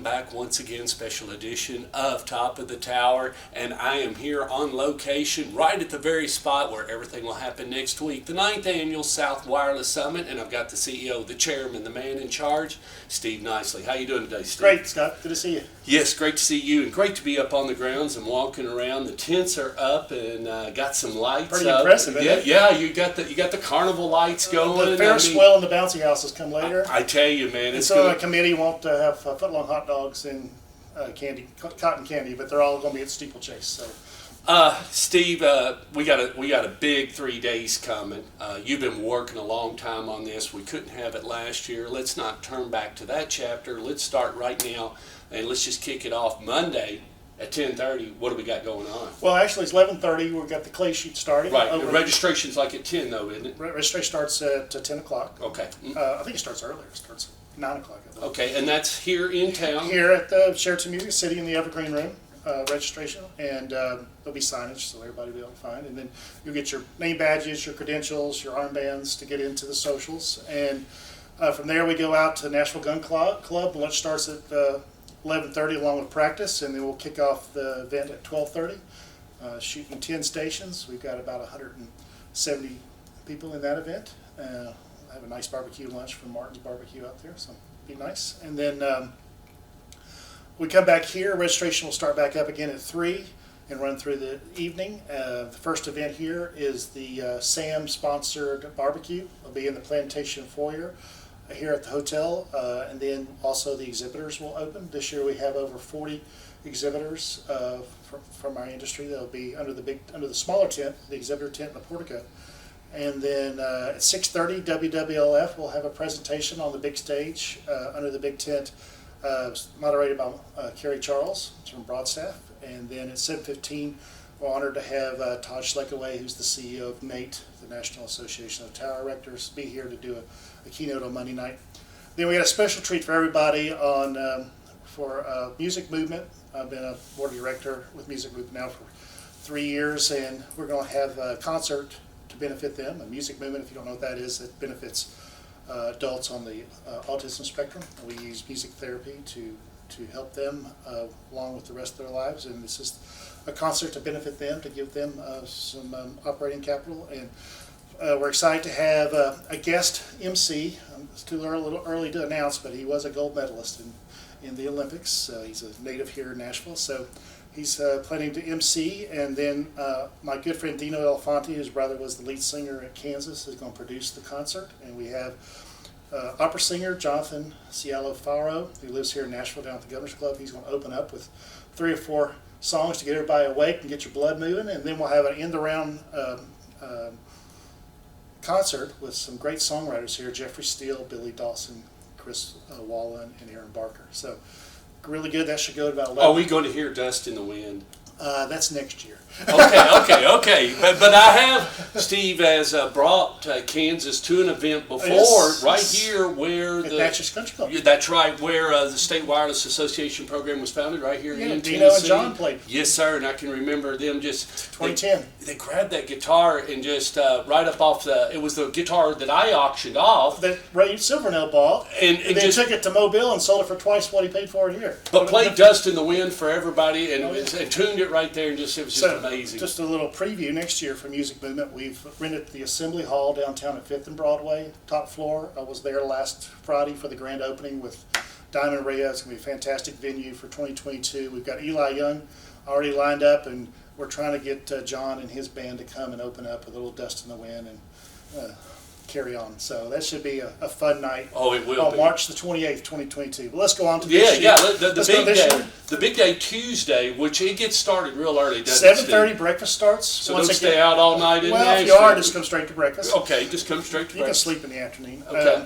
welcome back once again, special edition of Top of the Tower, and I am here on location right at the very spot where everything will happen next week, the 9th Annual South Wireless Summit, and I've got the CEO, the chairman, the man in charge, Steve Nicley. How you doing today, Steve? Great, Scott. Good to see you. Yes, great to see you, and great to be up on the grounds and walking around. The tents are up and got some lights. Pretty impressive, isn't it? Yeah, you got the carnival lights going. The Ferris wheel and the bouncy houses come later. I tell you, man, and so the committee won't have footlong hot dogs and cotton candy, but they're all going to be at Steeplechase. So, Steve, we got a big 3 days coming. You've been working a long time on this. We couldn't have it last year. Let's not turn back to that chapter. Let's start right now, and let's just kick it off Monday at 10:30. What do we got going on? Well, actually, it's 11:30. We've got the clay sheet starting. Right. The registration's like at 10, though, isn't it? Registration starts at 10 o'clock. Okay. I think it starts earlier. It starts at 9 o'clock. I think. Okay, and that's here in town? Here at the Sheraton Music City in the Evergreen Room. Registration, and there'll be signage so everybody will be able to find, and then you'll get your name badges, your credentials, your armbands to get into the socials, and from there we go out to Nashville Gun Club. Lunch starts at 11:30 along with practice, and then we'll kick off the event at 12:30. Shooting 10 stations. We've got about 170 people in that event. I have a nice barbecue lunch from Martin's Barbecue out there, so it'll be nice. And then we come back here. Registration will start back up again at 3 and run through the evening. The first event here is the Sam sponsored barbecue. It'll be in the Plantation Foyer here at the hotel, and then also the exhibitors will open. This year we have over 40 exhibitors from our industry. They'll be under the smaller tent, the exhibitor tent in the portico. And then at 6:30, WWLF will have a presentation on the big stage under the big tent, moderated by Kerry Charles from Broadstaff. And then at 7:15, we're honored to have Todd Schleckaway, who's the CEO of NATE, the National Association of Tower Erectors, be here to do a keynote on Monday night. Then we got a special treat for everybody for Music Movement. I've been a board director with Music Movement now for 3 years, and we're going to have a concert to benefit them. A Music Movement, if you don't know what that is, it benefits adults on the autism spectrum. We use music therapy to help them along with the rest of their lives, and this is a concert to benefit them, to give them some operating capital. And we're excited to have a guest MC. It's too a little early to announce, but he was a gold medalist in the Olympics. He's a native here in Nashville, so he's planning to MC. And then my good friend Dino Elefante, whose brother was the lead singer at Kansas, is going to produce the concert. And we have opera singer Jonathan Cialo Faro, who lives here in Nashville down at the Governor's Club. He's going to open up with 3 or 4 songs to get everybody awake and get your blood moving. And then we'll have an end-around concert with some great songwriters here: Jeffrey Steele, Billy Dawson, Chris Wallen, and Aaron Barker. So really good. That should go to about 11. Are we going to hear Dust in the Wind? That's next year. Okay. But I have, Steve, has brought Kansas to an event before, Yes. right here where At Natchez Country Club. That's right, where the State Wireless Association program was founded, right here in Dino Tennessee. and John played. Yes, sir, and I can remember them just 2010. They grabbed that guitar and just right up off it was the guitar that I auctioned off. That Ray Silvernail bought, and they just took it to Mobile and sold it for twice what he paid for it here. But played Dust in the Wind for everybody and, Oh, yeah. and tuned it right there, and it was just amazing. Just a little preview next year for Music Movement. We've rented the Assembly Hall downtown at 5th and Broadway, top floor. I was there last Friday for the grand opening with Diamond Ray. It's going to be a fantastic venue for 2022. We've got Eli Young already lined up, and we're trying to get John and his band to come and open up with a little Dust in the Wind and carry on. So that should be a fun night. Oh, it will on be. March the 28th, 2022. But let's go on to this year. The big day. The big day Tuesday, which it gets started real early, doesn't it, 7:30 breakfast starts. So don't stay out all night in Well, if Nashville. you are, just come straight to breakfast. Okay, just come straight to You can breakfast. sleep in the afternoon. Okay.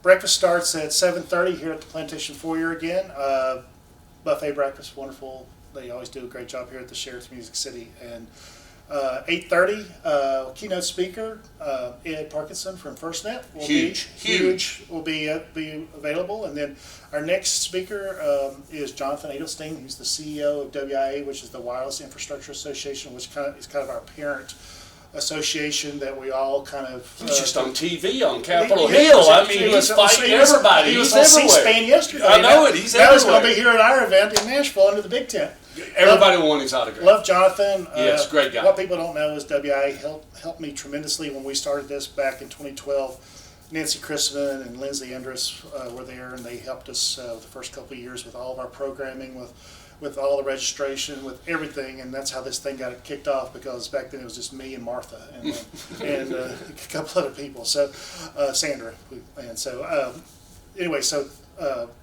Breakfast starts at 7:30 here at the Plantation Foyer again. Buffet breakfast, wonderful. They always do a great job here at the Sheraton Music City. And 8:30, keynote speaker Ed Parkinson from FirstNet will be available. And then our next speaker is Jonathan Adelstein, who's the CEO of WIA, which is the Wireless Infrastructure Association, which is kind of our parent association that we all kind of. He was just on TV on Capitol Yeah, Hill. I mean, he was fighting everybody. He was He's on everywhere. C-SPAN yesterday. I know it. He's now he's everywhere. going to be here at our event in Nashville under the big tent. Everybody will want his autograph. Love Jonathan. Yes, great guy. What people don't know is WIA helped me tremendously when we started this back in 2012. Nancy Chrisman and Lindsay Endress were there, and they helped us the first couple of years with all of our programming, with all the registration, with everything, and that's how this thing got kicked off, because back then it was just me and Martha and a couple other people, so Sandra, and so anyway, so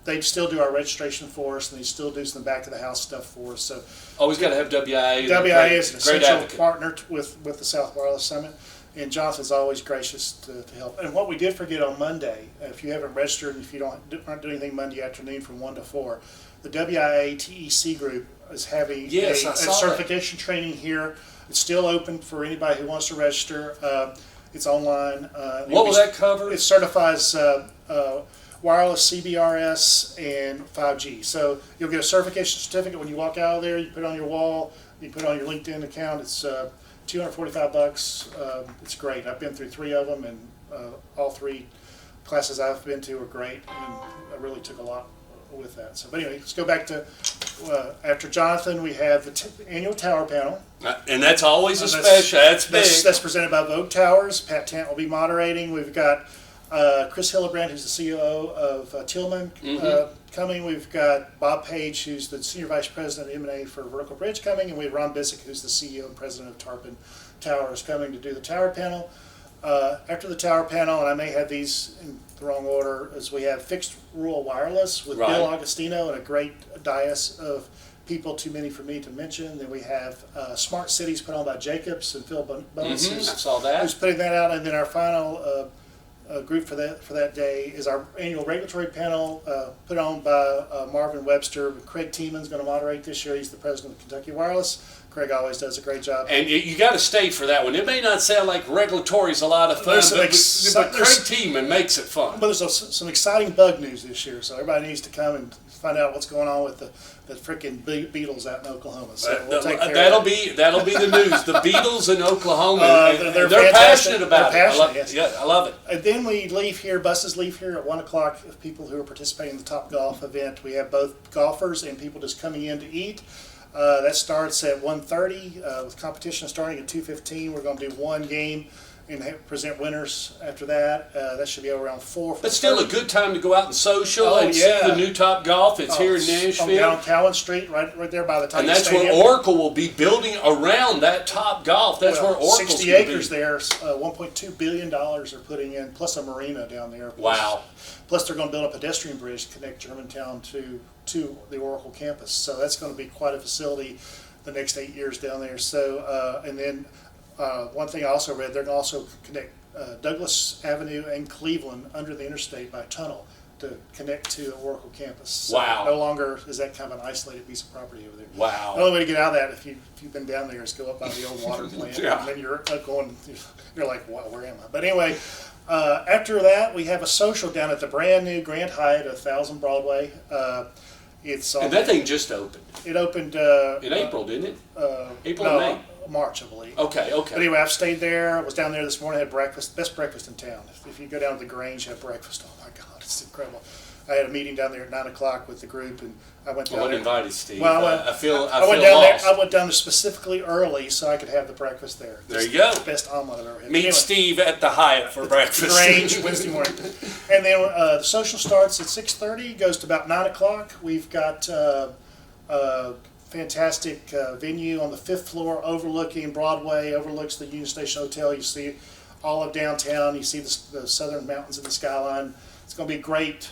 they still do our registration for us, and they still do some back of the house stuff for us. So Always got to have WIA. WIA is an great essential advocate. partner with the South Wireless Summit. And Jonathan's always gracious to help. And what we did forget on Monday, if you haven't registered and if you aren't doing anything Monday afternoon from 1 to 4, the WIA TEC group is having a certification training here. It's still open for anybody who wants to register. It's online. What will that cover? It certifies wireless CBRS and 5G. So you'll get a certification certificate when you walk out of there. You put it on your wall. You put it on your LinkedIn account. It's $245. It's great. I've been through 3 of them, and all 3 classes I've been to are great, and I really took a lot with that. So, but anyway, let's go back to after Jonathan, we have the annual tower panel. And that's always a special. That's big. That's presented by Vogue Towers. Pat Tant will be moderating. We've got Chris Hillebrand, who's the COO of Tillman, coming. We've got Bob Page, who's the Senior Vice President of M&A for Vertical Bridge, coming. And we have Ron Bissick, who's the CEO and President of Tarpon Towers, coming to do the tower panel. After the tower panel, and I may have these in the wrong order, is we have fixed rural wireless with Bill Augustino and a great dais of people, too many for me to mention. Then we have Smart Cities put on by Jacobs and Phil Bones, I saw that. who's putting that out. And then our final group for that day is our annual regulatory panel put on by Marvin Webster. Craig Tieman's going to moderate this year. He's the president of Kentucky Wireless. Craig always does a great job. And you got to stay for that one. It may not sound like regulatory is a lot of fun, but Craig Tiemann makes it fun. But there's some exciting bug news this year, so everybody needs to come and find out what's going on with the freaking Beatles out in Oklahoma. So we'll take care that'll of that. That'll be the news. The Beatles in Oklahoma. They're passionate about it. Yes. I love it. And then we leave here. Buses leave here at 1 o'clock. People who are participating in the Top Golf event. We have both golfers and people just coming in to eat. That starts at 1:30 with competition starting at 2:15. We're going to do one game and present winners after that. That should be around 4. But still a good time to go out and social and see the new Top Golf. It's here in Nashville. Down Cowan Street, right there by the Titan And that's Stadium. where Oracle will be building around that Top Golf. That's where Oracle's 60 acres there. $1.2 billion are putting in, plus a marina down there. Wow. Plus they're going to build a pedestrian bridge to connect Germantown to the Oracle campus. So that's going to be quite a facility the next 8 years down there. So and then one thing I also read, they're going to also connect Douglas Avenue and Cleveland under the interstate by tunnel to connect to the Oracle campus. So wow. No longer is that kind of an isolated piece of property over there. Wow. The only way to get out of that, if you've been down there, is go up by the old water plant. Yeah. And then you're like, wow, where am I? But anyway, after that, we have a social down at the brand new Grand Hyatt, 1000 Broadway. And that thing just opened. It opened in April, didn't it? April or May? March, I believe. Okay. But anyway, I've stayed there. I was down there this morning, had breakfast, best breakfast in town. If you go down to the Grange, have breakfast. Oh my God, it's incredible. I had a meeting down there at 9 o'clock with the group, and I went down I there. invited Steve. Well, I went feel down lost. there. I went down there specifically early so I could have the breakfast there. There you go. The best omelet I've ever had. Meet Anyway, Steve at the Hyatt for breakfast. Grange Wednesday morning, and then the social starts at 6:30, goes to about 9 o'clock. We've got fantastic venue on the 5th floor overlooking Broadway, overlooks the Union Station Hotel. You see all of downtown. You see the southern mountains in the skyline. It's going to be a great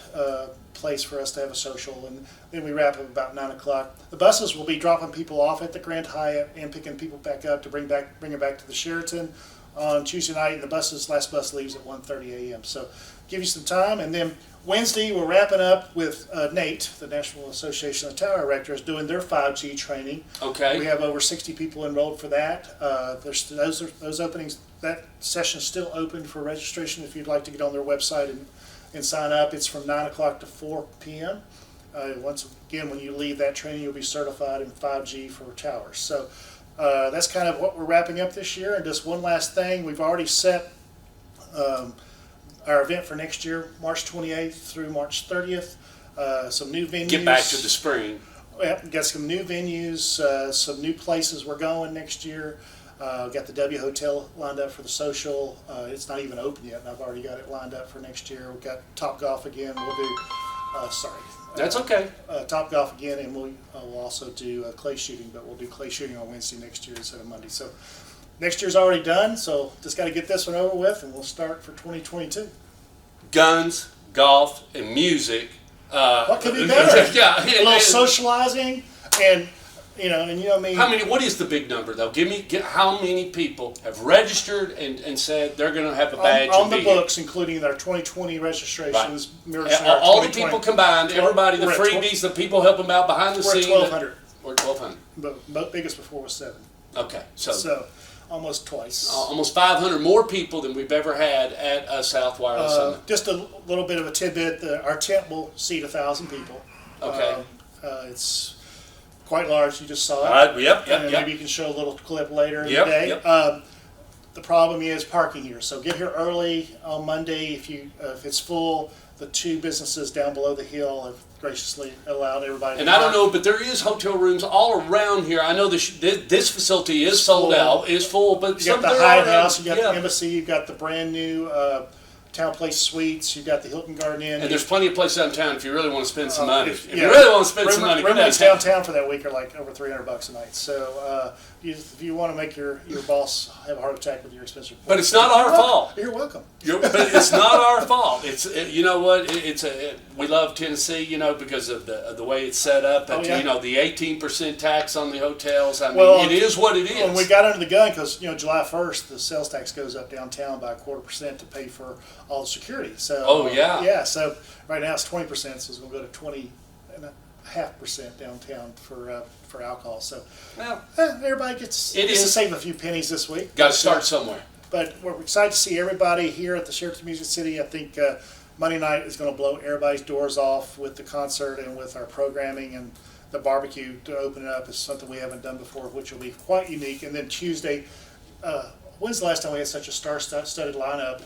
place for us to have a social, and then we wrap up about 9 o'clock. The buses will be dropping people off at the Grand Hyatt and picking people back up to bring them back to the Sheraton on Tuesday night, and the last bus leaves at 1:30 a.m. So give you some time, and then Wednesday we're wrapping up with NATE, the National Association of Tower Erectors, doing their 5G training. Okay. We have over 60 people enrolled for that. There's those openings. That session is still open for registration if you'd like to get on their website and sign up. It's from 9 o'clock to 4 p.m. Once again, when you leave that training, you'll be certified in 5G for towers. So that's kind of what we're wrapping up this year. And just one last thing, we've already set our event for next year, March 28th through March 30th. Some new venues. Get back to the spring. Yep, got some new venues, some new places we're going next year. Got the W Hotel lined up for the social. It's not even open yet, and I've already got it lined up for next year. We've got Top Golf again. We'll do, That's okay. Top Golf again, and we'll also do clay shooting, but we'll do clay shooting on Wednesday next year instead of Monday. So next year's already done, so just got to get this one over with, and we'll start for 2022. Guns, golf, and music. What could be better? Yeah, a little socializing, and you know me. How many? What is the big number though? How many people have registered and said they're going to have a badge on the and books, including our 2020 registrations. Right. All the people combined, everybody, the freebies, the people helping out behind the scenes. We're at 1,200. We're at 1,200. But biggest before was 7. Okay, so almost twice. Almost 500 more people than we've ever had at a South Wireless Summit. Just a little bit of a tidbit. Our tent will seat 1,000 people. Okay. It's quite large. You just saw it. Yep. Maybe you can show a little clip later in the Yep, day. yep. The problem is parking here. So get here early on Monday. If it's full, the 2 businesses down below the hill have graciously allowed everybody. And to I park. don't know, but there is hotel rooms all around here. I know this facility is sold out, is full, but You got the Hyatt House, you got the Embassy, you got the brand new Town Place Suites, you got the Hilton Garden Inn. And there's plenty of places downtown if you really want to spend some money. If yeah. you really want to spend some money, go Rooms downtown. downtown for that week are like over $300 a night. So if you want to make your boss have a heart attack with your expensive, But it's not our fault. You're welcome. But it's not our fault. You know what? We love Tennessee, because of the way it's set up. But, the 18% tax on the hotels. I mean, it is what it is. When we got under the gun, because July 1st, the sales tax goes up downtown by 0.25% to pay for all the security. So yeah. So right now it's 20%, so it's going to go to 20.5% downtown for alcohol. So everybody gets to save a few pennies this week. Got to start somewhere. But we're excited to see everybody here at the Sheraton Music City. I think Monday night is going to blow everybody's doors off with the concert and with our programming, and the barbecue to open it up is something we haven't done before, which will be quite unique. And then Tuesday, when's the last time we had such a star-studded lineup?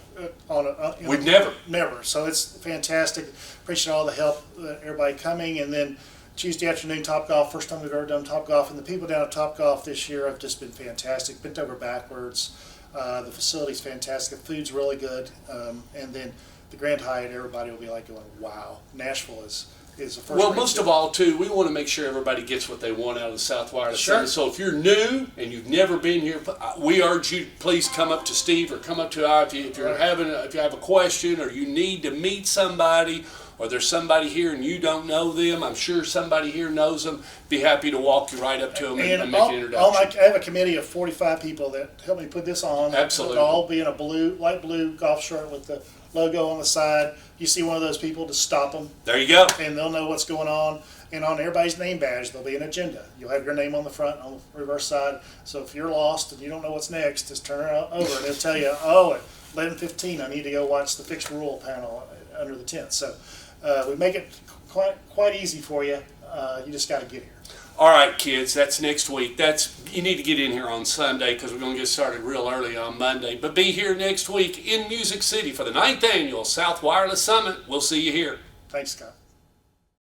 We've never. So it's fantastic. Appreciate all the help, everybody coming. And then Tuesday afternoon, Top Golf, first time we've ever done Top Golf. And the people down at Top Golf this year have just been fantastic, bent over backwards. The facility's fantastic. The food's really good. And then the Grand Hyatt, everybody will be like going, wow. Nashville is a first. Well, most of all, too, we want to make sure everybody gets what they want out of the South Wireless Summit. So if you're new and you've never been here, we urge you to please come up to Steve or come up to our. If you have a question or you need to meet somebody, or there's somebody here and you don't know them, I'm sure somebody here knows them. Be happy to walk you right up to them and make an introduction. I have a committee of 45 people that help me put this on. Absolutely. They'll all be in a light blue golf shirt with the logo on the side. You see one of those people, just stop them. There you go. And they'll know what's going on. And on everybody's name badge, there'll be an agenda. You'll have your name on the front, on the reverse side. So if you're lost and you don't know what's next, just turn it over and they'll tell you, at 11:15, I need to go watch the fixed rule panel under the tent. So we make it quite easy for you. You just got to get here. All right, kids, that's next week. You need to get in here on Sunday because we're going to get started real early on Monday. But be here next week in Music City for the 9th Annual South Wireless Summit. We'll see you here. Thanks, Scott.